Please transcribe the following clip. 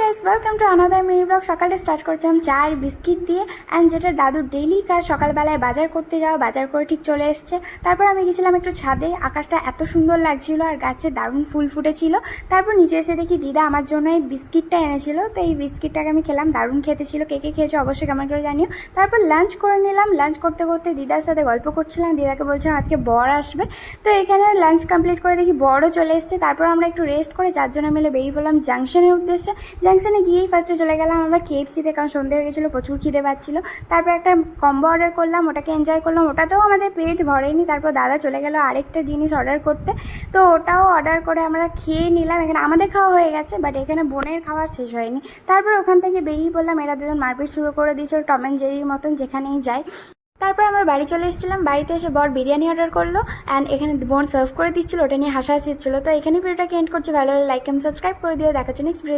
Guys, welcome to another mini blog. সকালে start করছিলাম চা আর বিস্কিট দিয়ে, অ্যান্ড যেটা দাদুর ডেইলি কাজ, সকালবেলায় বাজার করতে যাওয়া। বাজার করে ঠিক চলে এসছে। তারপর আমি গেছিলাম একটু ছাদে, আকাশটা এত সুন্দর লাগছিল আর গাছে দারুণ ফুল ফুটেছিল। তারপর নিচে এসে দেখি দিদা আমার জন্য এই বিস্কিটটা এনেছিল, তো এই বিস্কিটটাকে আমি খেলাম, দারুণ খেতে ছিল। কে কে খেয়েছে অবশ্যই কমেন্ট করে জানিও। তারপর লাঞ্চ করে নিলাম। লাঞ্চ করতে করতে দিদার সাথে গল্প করছিলাম, দিদাকে বলছিলাম আজকে বর আসবে। তো এখানে লাঞ্চ কমপ্লিট করে দেখি বরও চলে এসছে। তারপর আমরা একটু রেস্ট করে চারজনে মিলে বেরিয়ে পড়লাম জাংশনের উদ্দেশ্যে। জাংশনে গিয়েই ফার্স্টে চলে গেলাম আমরা KFCতে, কারণ সন্ধে হয়ে গেছিলো, প্রচুর খিদে পাচ্ছিলো। তারপর একটা কম্বো অর্ডার করলাম, ওটাকে এনজয় করলাম। ওটাতেও আমাদের পেট ভরেনি। তারপর দাদা চলে গেল আরেকটা জিনিস অর্ডার করতে, তো ওটাও অর্ডার করে আমরা খেয়ে নিলাম। এখানে আমাদের খাওয়া হয়ে গেছে, বাট এখানে বোনের খাওয়া শেষ হয়নি। তারপর ওখান থেকে বেরিয়ে পড়লাম। এরা দুজন মারপিট শুরু করে দিয়েছিল টম অ্যান্ড জেরির মতন, যেখানেই যায়। তারপর আমরা বাড়ি চলে এসেছিলাম। বাড়িতে এসে বর বিরিয়ানি অর্ডার করলো, অ্যান্ড এখানে বোন সার্ভ করে দিচ্ছিলো, ওটা নিয়ে হাসাহাসি হচ্ছিলো। তো এখানে ভিডিওটাকে এন্ড করছি। ভালো হলে লাইক এন্ড সাবস্ক্রাইব করে দিও। দেখা হচ্ছে নেক্সট ভিডিওতে।